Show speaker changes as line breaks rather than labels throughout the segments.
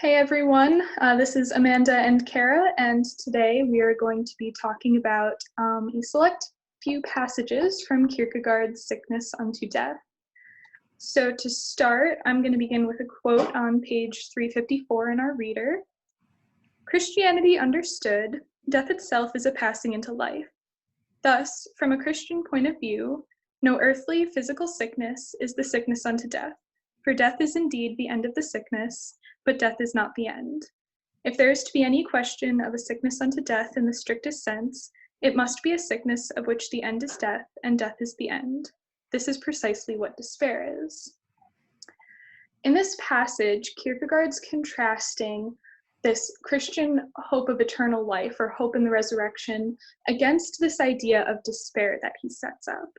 Hey everyone, this is Amanda and Kara, and today we are going to be talking about a select few passages from Kierkegaard's Sickness unto Death. So to start, I'm going to begin with a quote on page 354 in our reader. Christianity understood, death itself is a passing into life. Thus, from a Christian point of view, no earthly physical sickness is the sickness unto death, for death is indeed the end of the sickness, but death is not the end. If there is to be any question of a sickness unto death in the strictest sense, it must be a sickness of which the end is death, and death is the end. This is precisely what despair is. In this passage, Kierkegaard's contrasting this Christian hope of eternal life or hope in the resurrection against this idea of despair that he sets up.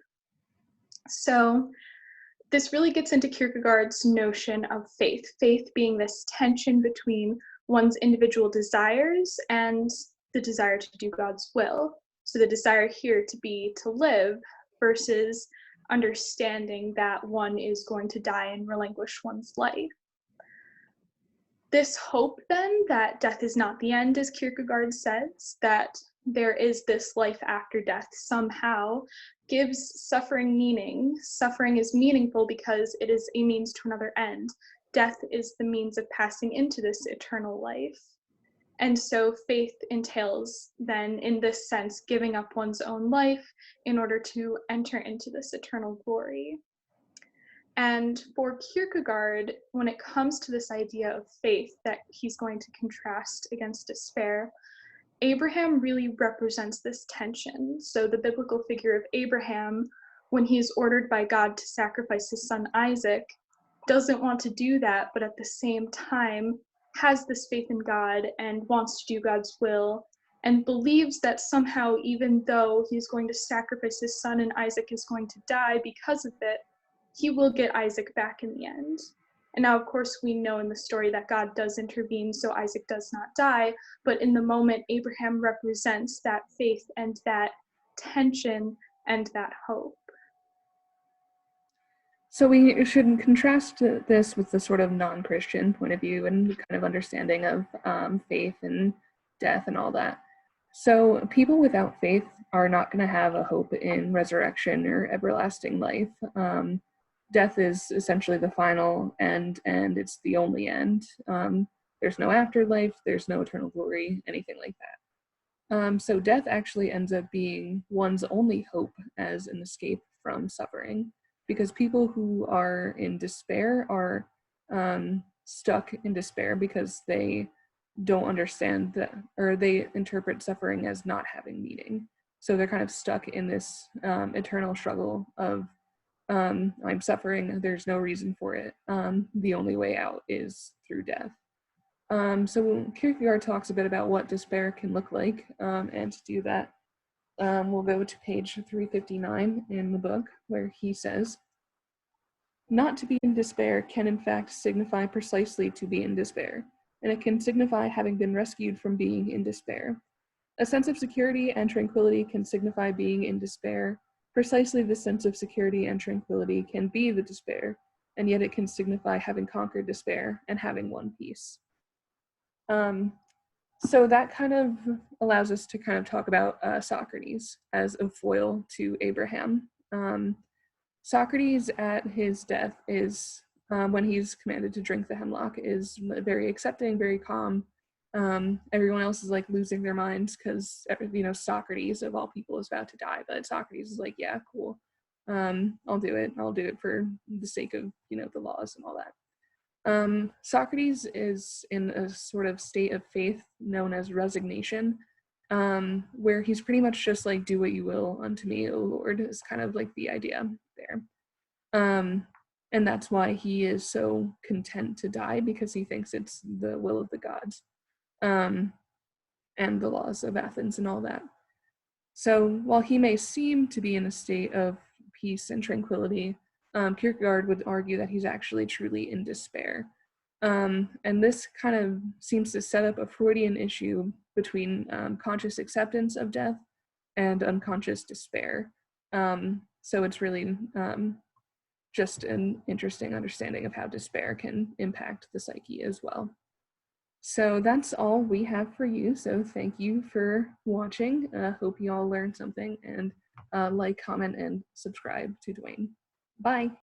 So this really gets into Kierkegaard's notion of faith, faith being this tension between one's individual desires and the desire to do God's will. So the desire here to live versus understanding that one is going to die and relinquish one's life. This hope then that death is not the end, as Kierkegaard says, that there is this life after death somehow, gives suffering meaning. Suffering is meaningful because it is a means to another end. Death is the means of passing into this eternal life. And so faith entails then, in this sense, giving up one's own life in order to enter into this eternal glory. And for Kierkegaard, when it comes to this idea of faith that he's going to contrast against despair, Abraham really represents this tension. So the biblical figure of Abraham, when he is ordered by God to sacrifice his son Isaac, doesn't want to do that, but at the same time has this faith in God and wants to do God's will, and believes that somehow, even though he's going to sacrifice his son and Isaac is going to die because of it, he will get Isaac back in the end. And now, of course, we know in the story that God does intervene, so Isaac does not die. But in the moment, Abraham represents that faith and that tension and that hope.
So we should contrast this with the sort of non-Christian point of view and kind of understanding of faith and death and all that. So people without faith are not going to have a hope in resurrection or everlasting life. Death is essentially the final end, and it's the only end. There's no afterlife, there's no eternal glory, anything like that. So death actually ends up being one's only hope as an escape from suffering, because people who are in despair are stuck in despair because they don't understand that, or they interpret suffering as not having meaning. So they're kind of stuck in this eternal struggle of I'm suffering, there's no reason for it. The only way out is through death. So Kierkegaard talks a bit about what despair can look like, and to do that, we'll go to page 359 in the book, where he says, "Not to be in despair can in fact signify precisely to be in despair, and it can signify having been rescued from being in despair. A sense of security and tranquility can signify being in despair. Precisely this sense of security and tranquility can be the despair, and yet it can signify having conquered despair and having won peace." So that kind of allows us to kind of talk about Socrates as a foil to Abraham. Socrates at his death is, when he's commanded to drink the hemlock, is very accepting, very calm. Everyone else is like losing their minds because, Socrates of all people is about to die, but Socrates is like, yeah, cool. I'll do it. I'll do it for the sake of, the laws and all that. Socrates is in a sort of state of faith known as resignation, where he's pretty much just like, do what you will unto me, O Lord, is kind of like the idea there. And that's why he is so content to die, because he thinks it's the will of the gods, and the laws of Athens and all that. So while he may seem to be in a state of peace and tranquility, Kierkegaard would argue that he's actually truly in despair. And this kind of seems to set up a Freudian issue between conscious acceptance of death and unconscious despair. So it's really just an interesting understanding of how despair can impact the psyche as well. So that's all we have for you. So thank you for watching. Hope you all learned something, and like, comment, and subscribe to Dwayne. Bye.